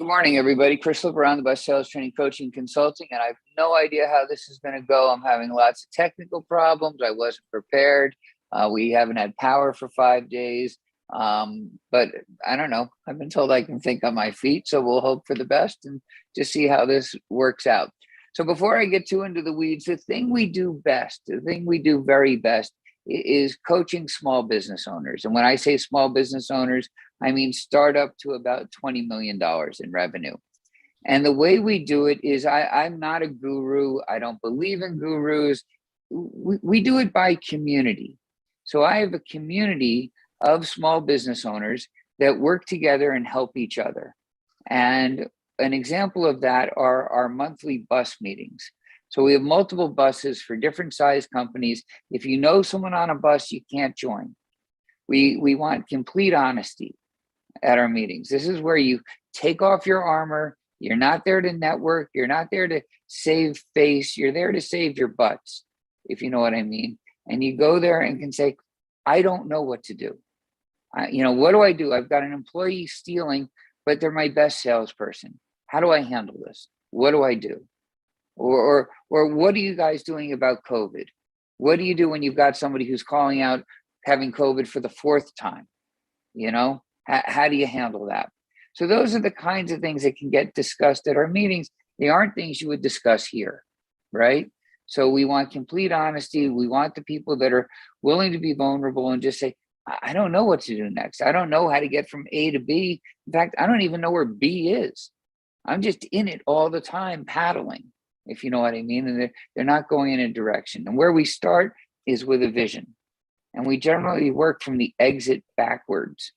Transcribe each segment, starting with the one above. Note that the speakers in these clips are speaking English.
Good morning, everybody. Chris LeBron, the best sales training, coaching, consulting, and I have no idea how this is going to go. I'm having lots of technical problems. I wasn't prepared. We haven't had power for 5 days, but I don't know. I've been told I can think on my feet, so we'll hope for the best and just see how this works out. So before I get too into the weeds, the thing we do best, the thing we do very best is coaching small business owners. And when I say small business owners, I mean startup to about $20 million in revenue. And the way we do it is I'm not a guru. I don't believe in gurus. We do it by community. So I have a community of small business owners that work together and help each other. And an example of that are our monthly bus meetings. So we have multiple buses for different size companies. If you know someone on a bus, you can't join. We want complete honesty at our meetings. This is where you take off your armor. You're not there to network. You're not there to save face. You're there to save your butts, if you know what I mean. And you go there and can say, I don't know what to do. What do I do? I've got an employee stealing, but they're my best salesperson. How do I handle this? What do I do? Or what are you guys doing about COVID? What do you do when you've got somebody who's calling out having COVID for the fourth time? How do you handle that? So those are the kinds of things that can get discussed at our meetings. They aren't things you would discuss here, right? So we want complete honesty. We want the people that are willing to be vulnerable and just say, I don't know what to do next. I don't know how to get from A to B. In fact, I don't even know where B is. I'm just in it all the time, paddling, if you know what I mean. And they're not going in a direction. And where we start is with a vision. And we generally work from the exit backwards,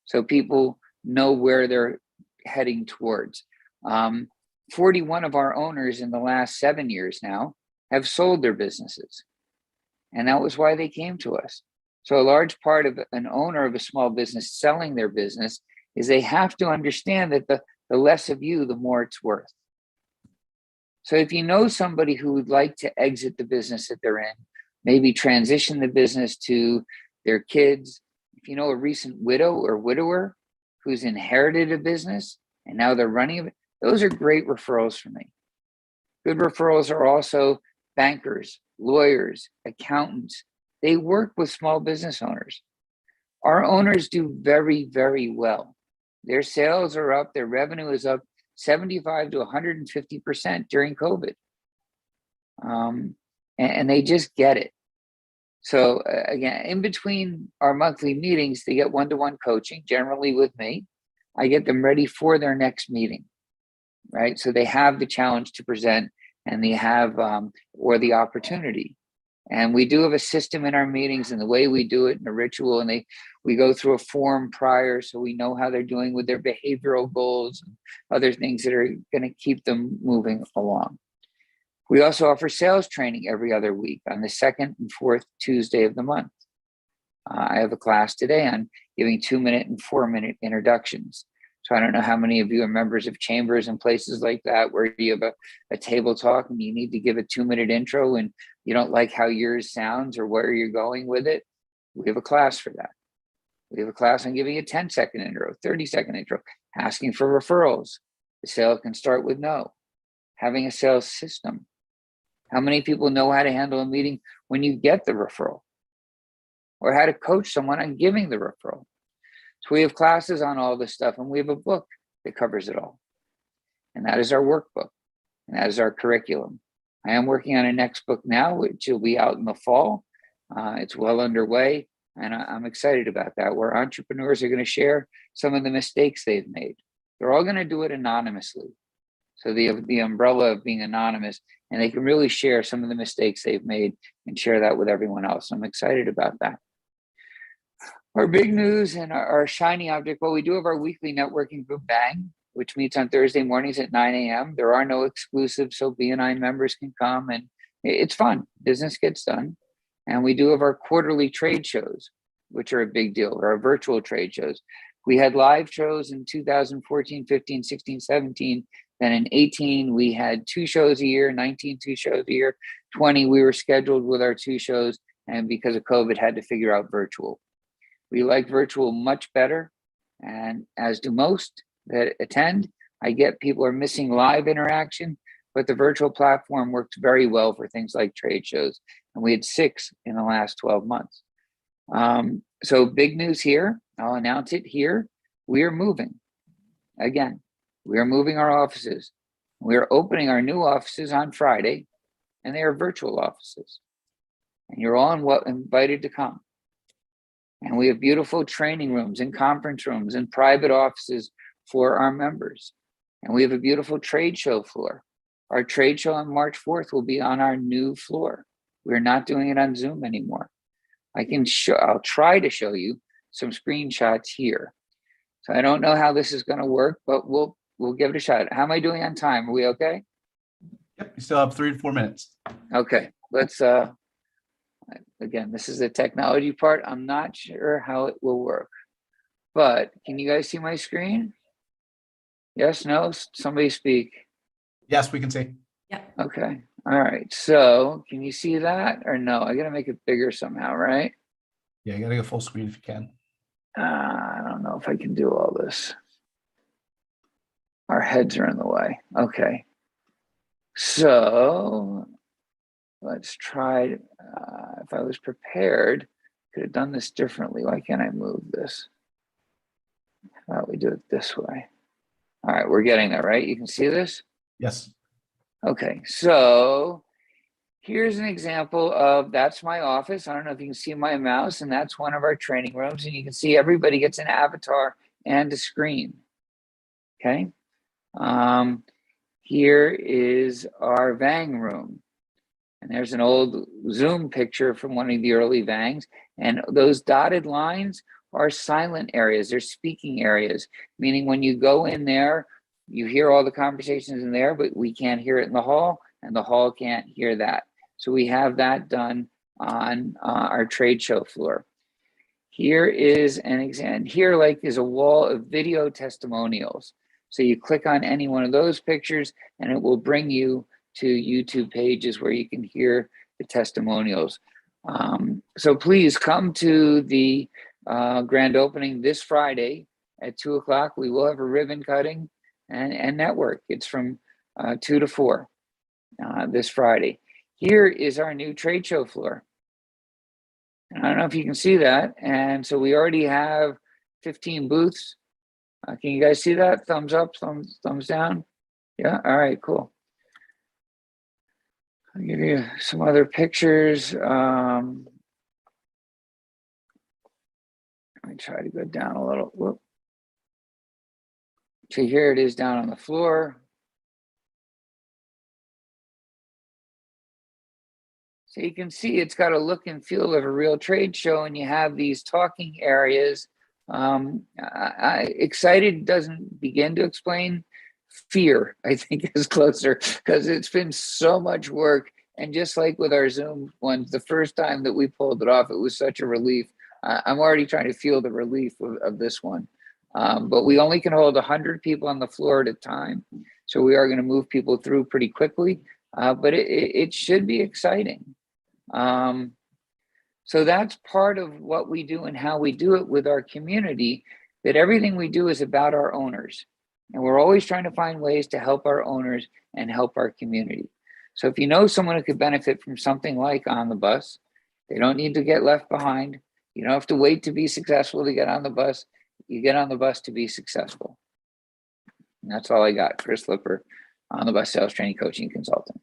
so people know where they're heading towards. 41 of our owners in the last 7 years now have sold their businesses. And that was why they came to us. So a large part of an owner of a small business selling their business is they have to understand that the less of you, the more it's worth. So if you know somebody who would like to exit the business that they're in, maybe transition the business to their kids, if you know a recent widow or widower who's inherited a business and now they're running it, those are great referrals for me. Good referrals are also bankers, lawyers, accountants. They work with small business owners. Our owners do very, very well. Their sales are up, their revenue is up 75 to 150% during COVID. And they just get it. So again, in between our monthly meetings, they get one-to-one coaching, generally with me. I get them ready for their next meeting, right? So they have the challenge to present and they have, or the opportunity. And we do have a system in our meetings and the way we do it and a ritual, and we go through a form prior so we know how they're doing with their behavioral goals and other things that are going to keep them moving along. We also offer sales training every other week on the second and fourth Tuesday of the month. I have a class today on giving 2-minute and 4-minute introductions. So I don't know how many of you are members of chambers and places like that where you have a table talk and you need to give a 2-minute intro and you don't like how yours sounds or where you're going with it. We have a class for that. We have a class on giving a 10-second intro, 30-second intro, asking for referrals. The sale can start with no. Having a sales system. How many people know how to handle a meeting when you get the referral? Or how to coach someone on giving the referral? So we have classes on all this stuff, and we have a book that covers it all. And that is our workbook, and that is our curriculum. I am working on a next book now, which will be out in the fall. It's well underway, and I'm excited about that, where entrepreneurs are going to share some of the mistakes they've made. They're all going to do it anonymously. So the umbrella of being anonymous, and they can really share some of the mistakes they've made and share that with everyone else. I'm excited about that. Our big news and our shiny object, well, we do have our weekly networking group Bang, which meets on Thursday mornings at 9 a.m. There are no exclusives, so BNI members can come, and it's fun. Business gets done. And we do have our quarterly trade shows, which are a big deal, or our virtual trade shows. We had live shows in 2014, 15, 16, 17. Then in 18, we had 2 shows a year, 19, 2 shows a year. 20, we were scheduled with our 2 shows, and because of COVID, had to figure out virtual. We like virtual much better, and as do most that attend. I get people are missing live interaction, but the virtual platform works very well for things like trade shows. And we had 6 in the last 12 months. So big news here. I'll announce it here. We are moving. Again, we are moving our offices. We are opening our new offices on Friday, and they are virtual offices. And you're all invited to come. And we have beautiful training rooms and conference rooms and private offices for our members. And we have a beautiful trade show floor. Our trade show on March 4th will be on our new floor. We're not doing it on Zoom anymore. I'll try to show you some screenshots here. So I don't know how this is going to work, but we'll give it a shot. How am I doing on time? Are we okay? Yep, you still have 3 to 4 minutes. Okay, let's again, this is the technology part. I'm not sure how it will work, but can you guys see my screen? Yes, no, somebody speak. Yes, we can see. Yeah. Okay, all right. So can you see that or no? I gotta make it bigger somehow, right? Yeah, you gotta go full screen if you can. I don't know if I can do all this. Our heads are in the way. Okay. So let's try, if I was prepared, could have done this differently. Why can't I move this? How about we do it this way? All right, we're getting there, right? You can see this? Yes. Okay, so here's an example of, that's my office. I don't know if you can see my mouse, and that's one of our training rooms, and you can see everybody gets an avatar and a screen, okay? Here is our Vang room. And there's an old Zoom picture from one of the early Vangs. And those dotted lines are silent areas. They're speaking areas, meaning when you go in there, you hear all the conversations in there, but we can't hear it in the hall, and the hall can't hear that. So we have that done on our trade show floor. Here is an example. Here, like, is a wall of video testimonials. So you click on any one of those pictures, and it will bring you to YouTube pages where you can hear the testimonials. So please come to the grand opening this Friday at 2 o'clock. We will have a ribbon cutting and network. It's from 2 to 4 this Friday. Here is our new trade show floor. And I don't know if you can see that. And so we already have 15 booths. Can you guys see that? Thumbs up, thumbs down? Yeah, all right, cool. I'll give you some other pictures. Let me try to go down a little. Whoop. So here it is down on the floor. So you can see it's got a look and feel of a real trade show, and you have these talking areas. Excited doesn't begin to explain. Fear, I think, is closer, because it's been so much work. And just like with our Zoom ones, the first time that we pulled it off, it was such a relief. I'm already trying to feel the relief of this one. But we only can hold 100 people on the floor at a time. So we are going to move people through pretty quickly, but it should be exciting. So that's part of what we do and how we do it with our community, that everything we do is about our owners. And we're always trying to find ways to help our owners and help our community. So if you know someone who could benefit from something like On the Bus, they don't need to get left behind. You don't have to wait to be successful to get on the bus. You get on the bus to be successful. And that's all I got. Chris Lipper, On the Bus Sales Training Coaching Consultant.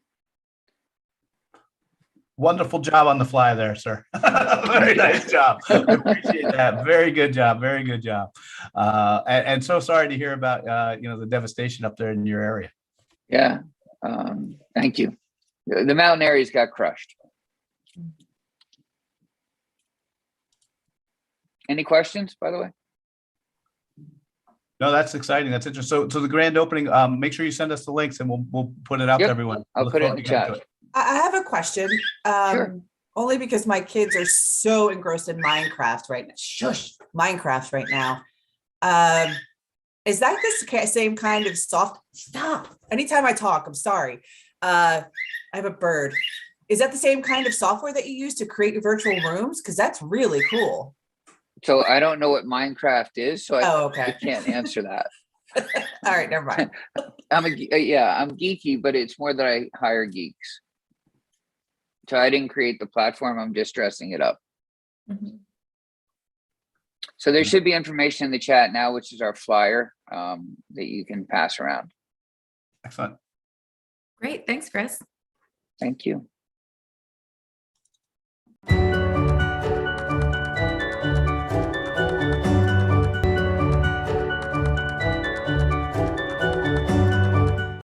Wonderful job on the fly there, sir. Very nice job. I appreciate that. Very good job. Very good job. And so sorry to hear about the devastation up there in your area. Yeah. Thank you. The mountain areas got crushed. Any questions, by the way? No, that's exciting. That's interesting. So the grand opening, make sure you send us the links, and we'll put it out to everyone. I'll put it in the chat. I have a question. Sure. Only because my kids are so engrossed in Minecraft right now. Shush, Minecraft right now. Is that the same kind of soft? Stop. Anytime I talk, I'm sorry. I have a bird. Is that the same kind of software that you use to create your virtual rooms? Because that's really cool. So I don't know what Minecraft is, so I Okay. can't answer that. All right, never mind. I'm geeky, but it's more that I hire geeks. So I didn't create the platform. I'm just dressing it up. Mhm. So there should be information in the chat now, which is our flyer that you can pass around. Excellent. Great. Thanks, Chris. Thank you.